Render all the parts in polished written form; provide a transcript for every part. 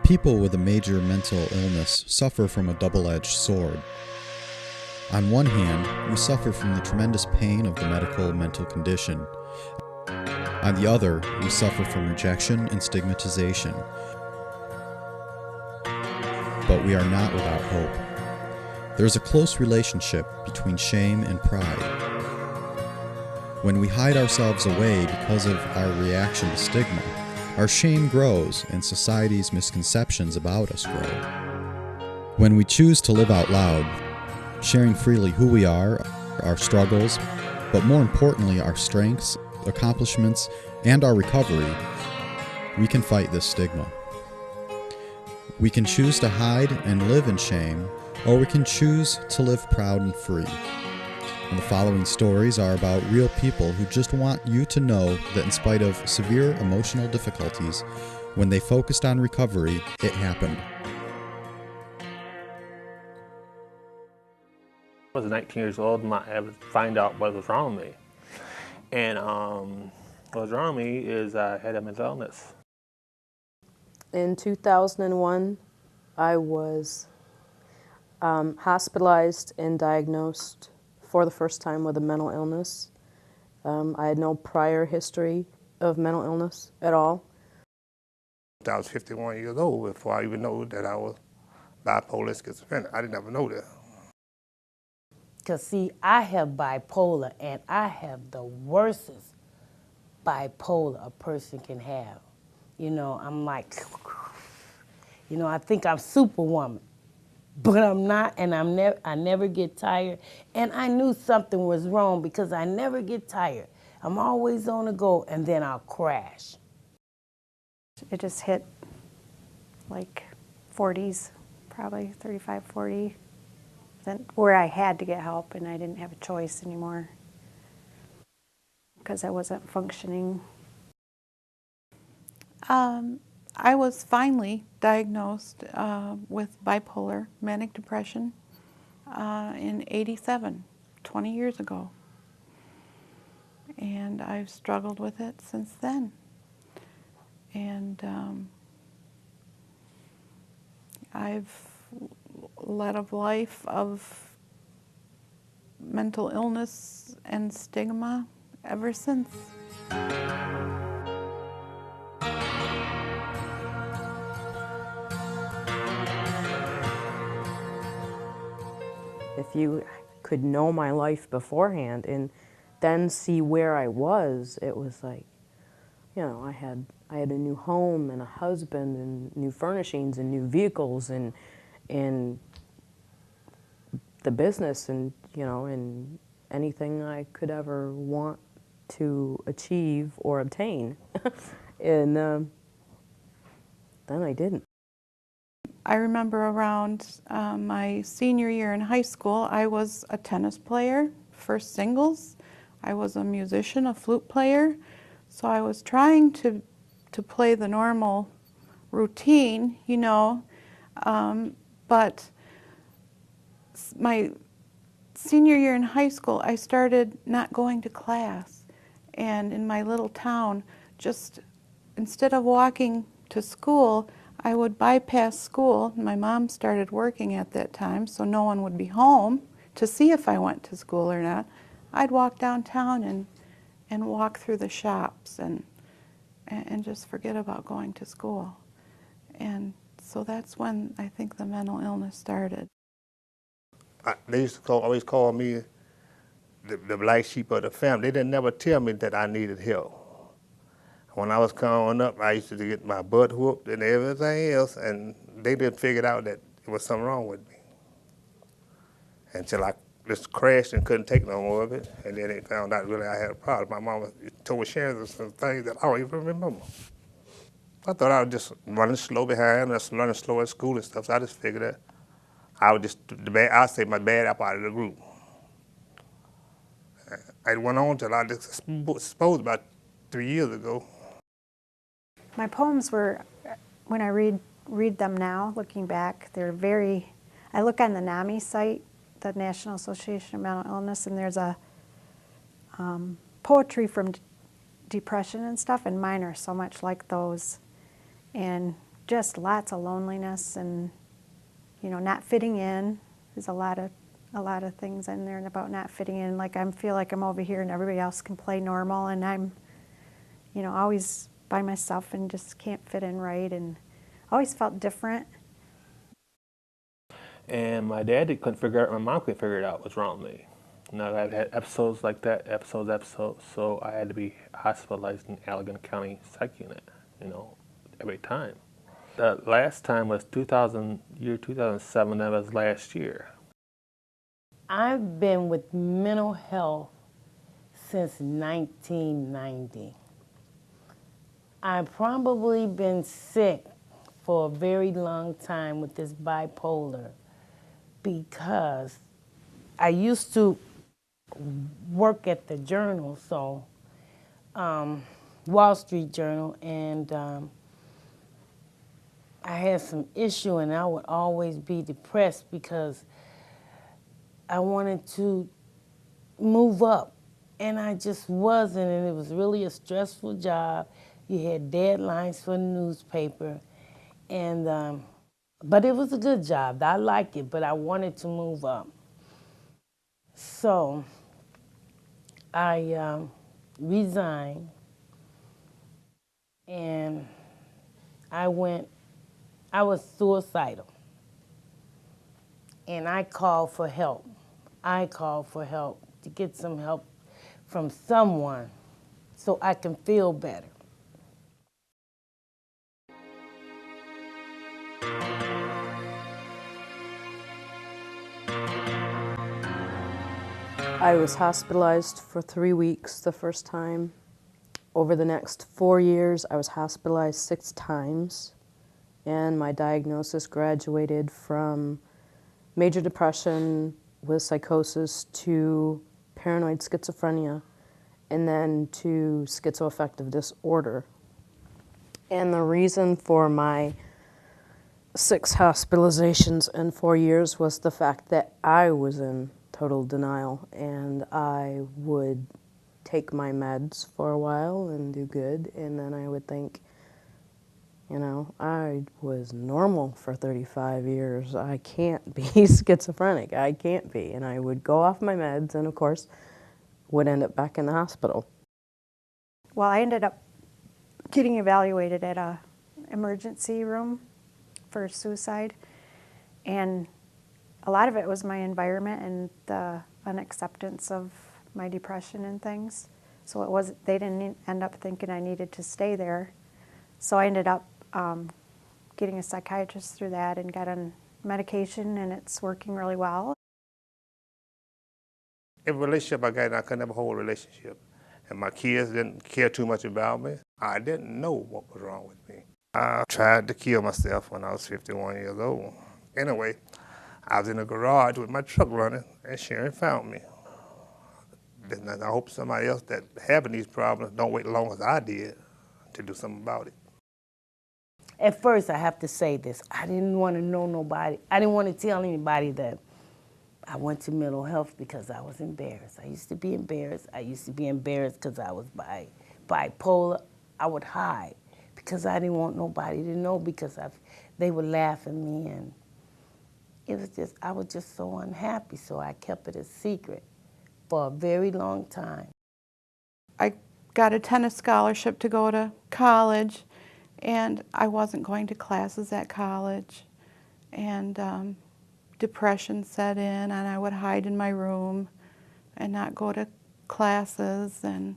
People with a major mental illness suffer from a double-edged sword. On one hand, we suffer from the tremendous pain of the medical mental condition. On the other, we suffer from rejection and stigmatization. But we are not without hope. There is a close relationship between shame and pride. When we hide ourselves away because of our reaction to stigma, our shame grows and society's misconceptions about us grow. When we choose to live out loud, sharing freely who we are, our struggles, but more importantly our strengths, accomplishments, and our recovery, we can fight this stigma. We can choose to hide and live in shame, or we can choose to live proud and free. And the following stories are about real people who just want you to know that in spite of severe emotional difficulties, when they focused on recovery, it happened. I was 19 years old and I had to find out what was wrong with me. And what was wrong with me is I had a mental illness. In 2001, I was hospitalized and diagnosed for the first time with a mental illness. I had no prior history of mental illness at all. I was 51 years old before I even knew that I was bipolar schizophrenic. I didn't ever know that. Because see, I have bipolar, and I have the worstest bipolar a person can have. You know, I'm like, you know, I think I'm Superwoman, but I'm not, and I never get tired. And I knew something was wrong because I never get tired. I'm always on the go, and then I'll crash. It just hit like 40s, probably 35, 40. Then where I had to get help and I didn't have a choice anymore because I wasn't functioning. I was finally diagnosed with bipolar manic depression in '87, 20 years ago. And I've struggled with it since then. And I've led a life of mental illness and stigma ever since. If you could know my life beforehand and then see where I was, it was like, you know, I had a new home and a husband and new furnishings and new vehicles and the business and, you know, and anything I could ever want to achieve or obtain. And then I didn't. I remember around my senior year in high school, I was a tennis player, first singles. I was a musician, a flute player. So I was trying to play the normal routine, you know, but my senior year in high school, I started not going to class. And in my little town, just instead of walking to school, I would bypass school. My mom started working at that time, so no one would be home to see if I went to school or not. I'd walk downtown and walk through the shops and just forget about going to school. And so that's when I think the mental illness started. They used to always call me the black sheep of the family. They didn't never tell me that I needed help. When I was growing up, I used to get my butt whooped and everything else, and they didn't figure out that there was something wrong with me until I just crashed and couldn't take no more of it, and then they found out really I had a problem. My mama told me sharing some things that I don't even remember. I thought I was just running slow behind, and running slow at school and stuff, so I just figured that I was just I'd say my bad apple out of the group. I went on till I just exposed about 3 years ago. My poems were, when I read them now, looking back, they're very, I look on the NAMI site, the National Association of Mental Illness, and there's a poetry from depression and stuff, and mine are so much like those. And just lots of loneliness and, you know, not fitting in. There's a lot of things in there about not fitting in. Like I feel like I'm over here and everybody else can play normal, and I'm, you know, always by myself and just can't fit in right, and always felt different. And my mom couldn't figure it out what's wrong with me. Now I've had episodes like that, episodes, so I had to be hospitalized in Allegan County Psych Unit, you know, every time. The last time was 2007, that was last year. I've been with mental health since 1990. I've probably been sick for a very long time with this bipolar because I used to work at the Journal, so Wall Street Journal, and I had some issue, and I would always be depressed because I wanted to move up, and I just wasn't, and it was really a stressful job. You had deadlines for the newspaper, and but it was a good job. I liked it, but I wanted to move up. So I resigned, and I was suicidal, and I called for help. I called for help to get some help from someone so I can feel better. I was hospitalized for 3 weeks the first time. Over the next 4 years, I was hospitalized 6 times, and my diagnosis graduated from major depression with psychosis to paranoid schizophrenia, and then to schizoaffective disorder. And the reason for my 6 hospitalizations in 4 years was the fact that I was in total denial, and I would take my meds for a while and do good, and then I would think, you know, I was normal for 35 years. I can't be schizophrenic. I can't be. And I would go off my meds and, of course, would end up back in the hospital. Well, I ended up getting evaluated at a emergency room for suicide, and a lot of it was my environment and the unacceptance of my depression and things. So they didn't end up thinking I needed to stay there. So I ended up getting a psychiatrist through that and got on medication, and it's working really well. Every relationship I got in, I couldn't have a whole relationship. And my kids didn't care too much about me. I didn't know what was wrong with me. I tried to kill myself when I was 51 years old. Anyway, I was in a garage with my truck running, and Sharon found me. And I hope somebody else that having these problems don't wait as long as I did to do something about it. At first, I have to say this, I didn't want to know nobody. I didn't want to tell anybody that I went to mental health because I was embarrassed. I used to be embarrassed. I used to be embarrassed because I was bipolar. I would hide because I didn't want nobody to know, because they would laugh at me, and it was just, I was just so unhappy, so I kept it a secret for a very long time. I got a tennis scholarship to go to college, and I wasn't going to classes at college, and depression set in, and I would hide in my room and not go to classes, and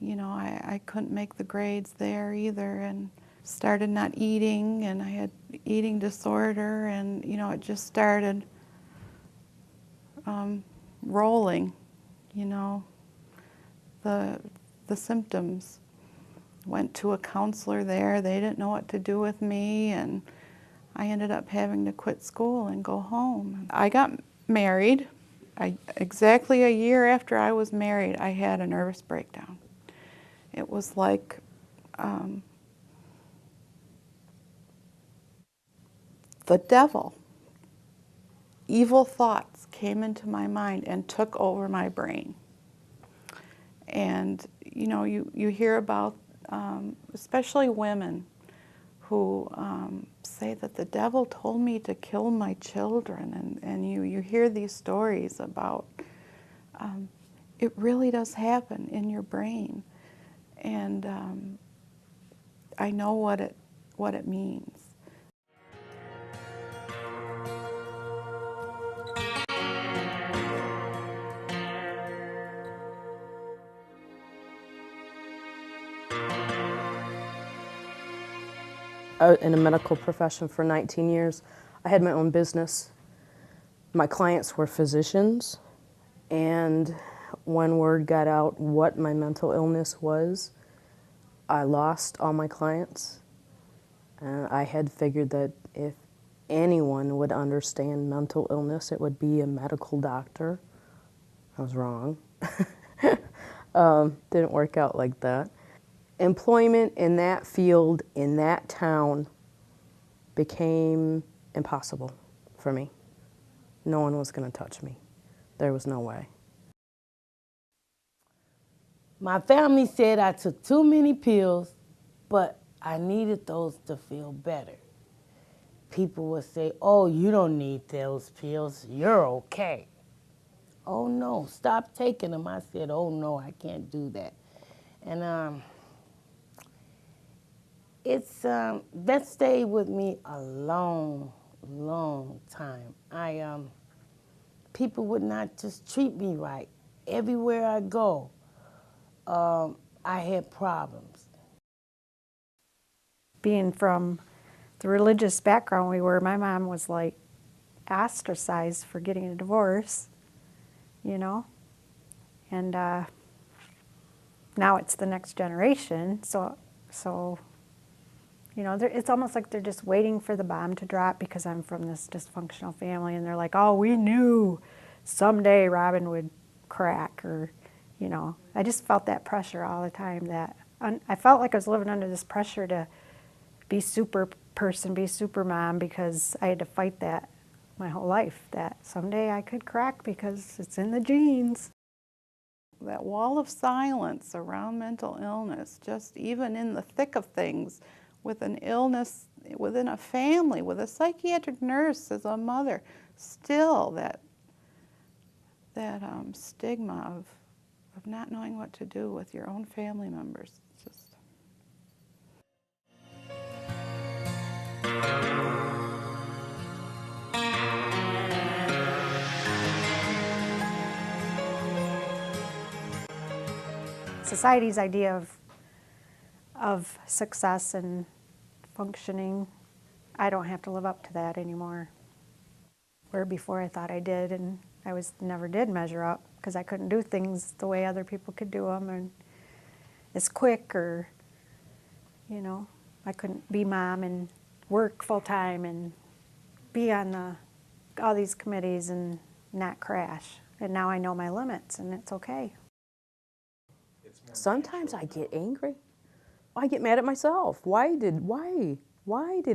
you know, I couldn't make the grades there either, and started not eating, and I had eating disorder, and you know, it just started rolling, you know, the symptoms. Went to a counselor there. They didn't know what to do with me, and I ended up having to quit school and go home. I got married. Exactly a year after I was married, I had a nervous breakdown. It was like the devil. Evil thoughts came into my mind and took over my brain. And you know, you hear about especially women who say that the devil told me to kill my children, and you hear these stories about it really does happen in your brain, and I know what it means. In a medical profession for 19 years. I had my own business. My clients were physicians, and when word got out what my mental illness was, I lost all my clients. And I had figured that if anyone would understand mental illness, it would be a medical doctor. I was wrong. Didn't work out like that. Employment in that field, in that town, became impossible for me. No one was going to touch me. There was no way. My family said I took too many pills, but I needed those to feel better. People would say, oh, you don't need those pills, you're okay. Oh no, stop taking them. I said, oh no, I can't do that. And that stayed with me a long, long time. People would not just treat me right. Everywhere I go, I had problems. Being from the religious background we were, my mom was like ostracized for getting a divorce, you know, and now it's the next generation, so you know, it's almost like they're just waiting for the bomb to drop because I'm from this dysfunctional family, and they're like, oh, we knew someday Robin would crack, or, you know, I just felt that pressure all the time. That I felt like I was living under this pressure to be super person, be super mom, because I had to fight that my whole life, that someday I could crack because it's in the genes. That wall of silence around mental illness, just even in the thick of things, with an illness within a family, with a psychiatric nurse as a mother, still that stigma of not knowing what to do with your own family members. It's just... Society's idea of success and functioning, I don't have to live up to that anymore. Where before I thought I did, and I never did measure up because I couldn't do things the way other people could do them, and as quick, or, you know, I couldn't be mom and work full time and be on all these committees and not crash. And now I know my limits, and it's okay. Sometimes I get angry. I get mad at myself. Why did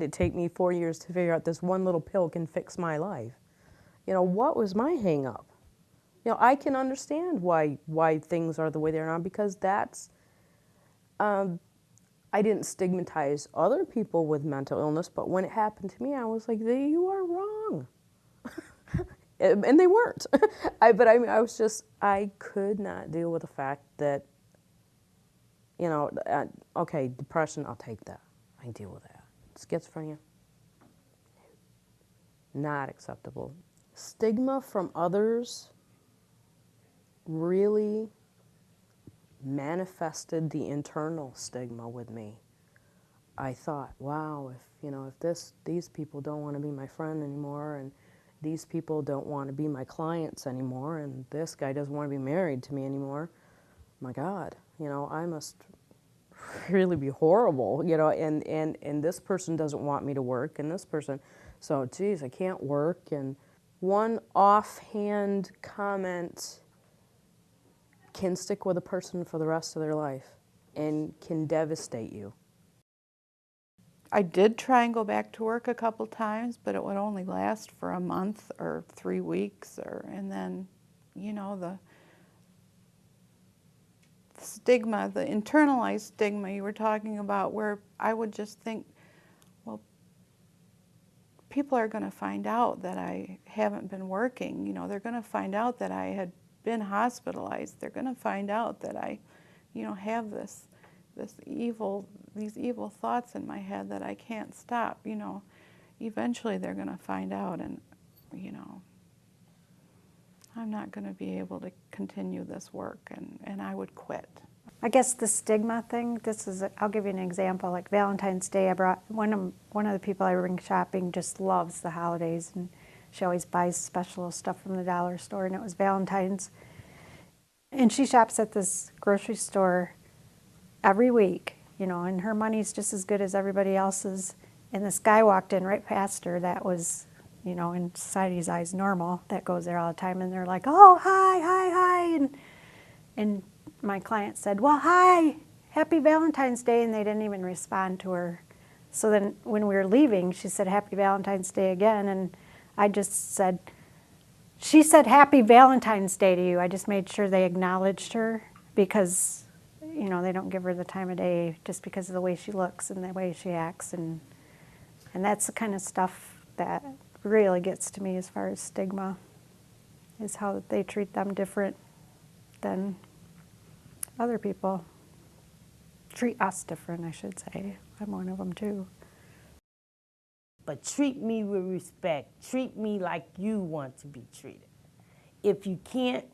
it take me 4 years to figure out this one little pill can fix my life? You know, what was my hang up? You know, I can understand why things are the way they are now, because that's, I didn't stigmatize other people with mental illness, but when it happened to me, I was like, you are wrong. And they weren't. I could not deal with the fact that, you know, okay, depression, I'll take that. I can deal with that. Schizophrenia, not acceptable. Stigma from others really manifested the internal stigma with me. I thought, wow, if these people don't want to be my friend anymore, and these people don't want to be my clients anymore, and this guy doesn't want to be married to me anymore, my God, you know, I must really be horrible, you know, and this person doesn't want me to work, and this person, so geez, I can't work. And one offhand comment can stick with a person for the rest of their life and can devastate you. I did try and go back to work a couple times, but it would only last for a month or 3 weeks, and then, you know, the stigma, the internalized stigma you were talking about, where I would just think, people are going to find out that I haven't been working. You know, they're going to find out that I had been hospitalized. They're going to find out that I, you know, have these evil thoughts in my head that I can't stop. You know, eventually they're going to find out, and you know, I'm not going to be able to continue this work, and I would quit. I guess the stigma thing, I'll give you an example. Like Valentine's Day, I brought one of the people I bring shopping just loves the holidays, and she always buys special stuff from the dollar store, and it was Valentine's. And she shops at this grocery store every week, you know, and her money's just as good as everybody else's. And this guy walked in right past her that was, you know, in society's eyes normal, that goes there all the time, and they're like, oh, hi, and my client said, well, hi, happy Valentine's Day, and they didn't even respond to her. So then when we were leaving, she said, happy Valentine's Day again, and I just said, she said, happy Valentine's Day to you. I just made sure they acknowledged her, because, you know, they don't give her the time of day just because of the way she looks and the way she acts, and that's the kind of stuff that really gets to me as far as stigma, is how they treat them different than other people. Treat us different, I should say. I'm one of them too. But treat me with respect. Treat me like you want to be treated. If you can't,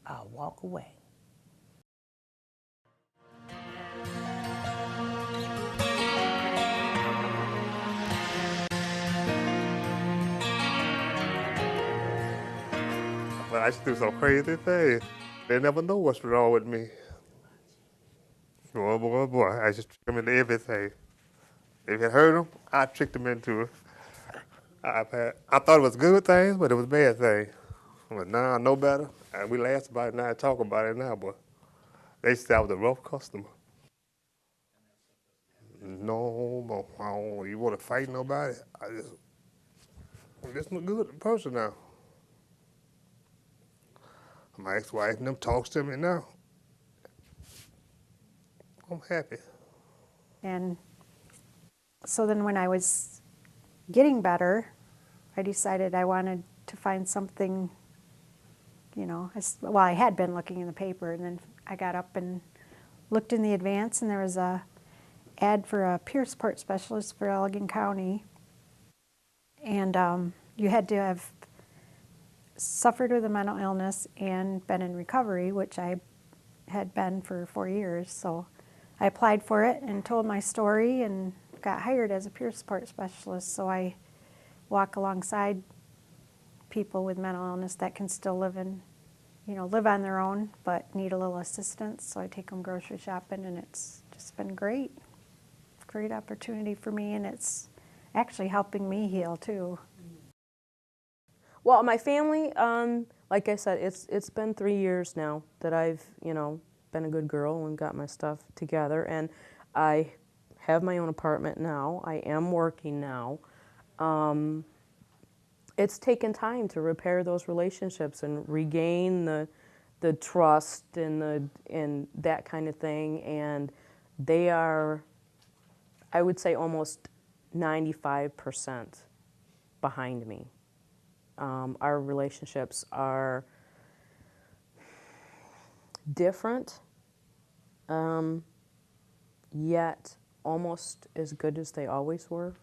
I'll walk away. But I used to do some crazy things. They never know what's wrong with me. Boy, I just trick them into everything. If it hurt them, I tricked them into it. I thought it was good things, but it was bad things. But now I know better, and we laugh about it now and talk about it now, boy. They said I was a rough customer. No more. I don't, you want to fight nobody? I'm just a good person now. My ex-wife and them talks to me now. I'm happy. And so then when I was getting better, I decided I wanted to find something, you know, I had been looking in the paper, and then I got up and looked in the Advance, and there was a ad for a peer support specialist for Allegan County. And you had to have suffered with a mental illness and been in recovery, which I had been for 4 years. So I applied for it and told my story and got hired as a peer support specialist. So I walk alongside people with mental illness that can still live on their own, but need a little assistance. So I take them grocery shopping, and it's just been great. Great opportunity for me, and it's actually helping me heal too. Well, my family, like I said, it's been 3 years now that I've, you know, been a good girl and got my stuff together, and I have my own apartment now. I am working now. It's taken time to repair those relationships and regain the trust and that kind of thing, and they are, I would say, almost 95% behind me. Our relationships are different, yet almost as good as they always were.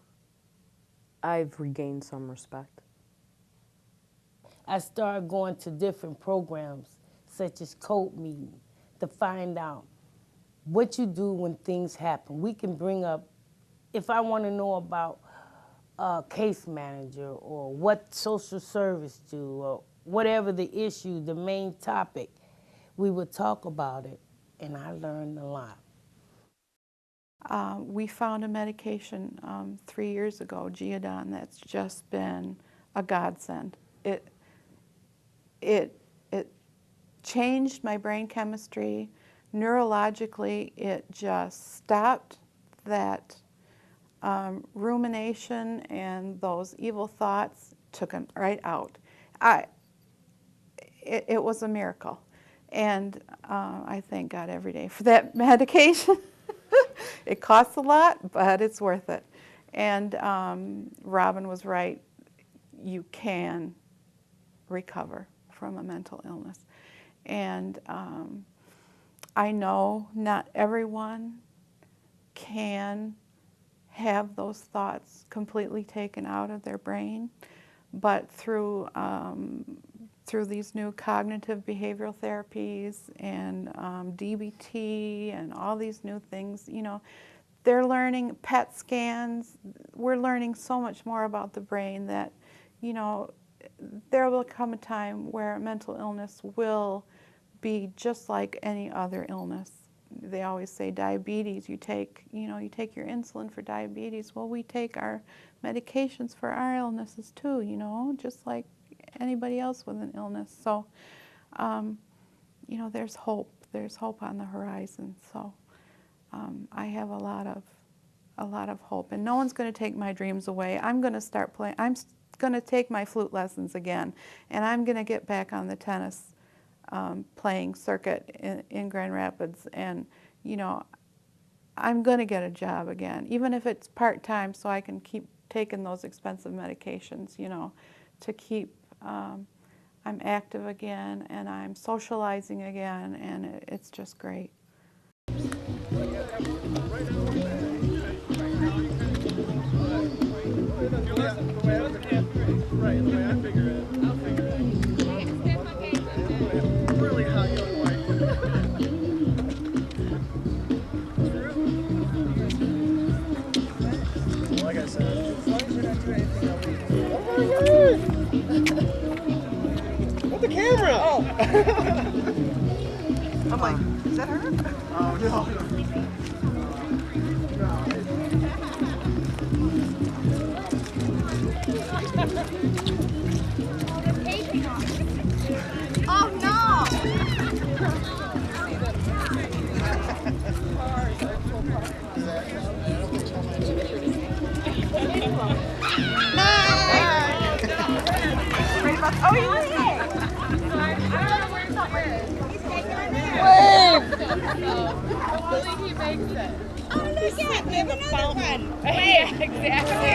I've regained some respect. I started going to different programs, such as code meeting, to find out what you do when things happen. We can bring up, if I want to know about a case manager or what social service do or whatever the issue, the main topic, we would talk about it, and I learned a lot. We found a medication 3 years ago, Geodon, that's just been a godsend. It changed my brain chemistry. Neurologically, it just stopped that rumination and those evil thoughts, took them right out. It was a miracle, and I thank God every day for that medication. It costs a lot, but it's worth it. And Robin was right. You can recover from a mental illness. And I know not everyone can have those thoughts completely taken out of their brain, but through these new cognitive behavioral therapies and DBT and all these new things, you know, they're learning PET scans. We're learning so much more about the brain that, you know, there will come a time where mental illness will be just like any other illness. They always say diabetes, you take your insulin for diabetes. Well, we take our medications for our illnesses too, you know, just like anybody else with an illness. So, you know, there's hope. There's hope on the horizon. So I have a lot of hope. And no one's going to take my dreams away. I'm going to start playing. I'm going to take my flute lessons again, and I'm going to get back on the tennis playing circuit in Grand Rapids, and you know, I'm going to get a job again, even if it's part-time, so I can keep taking those expensive medications, you know, to keep I'm active again, and I'm socializing again, and it's just great. Right, the way I figure it. I'll figure it. Really how you like it. Like I said, as long as you're not doing anything illegal. What the camera? Oh. I'm like, is that her? Oh no. Oh no! Oh, he was here. He's taking it there. Wave! Hopefully he makes it. Oh, look at it. We have another one. Yeah, exactly.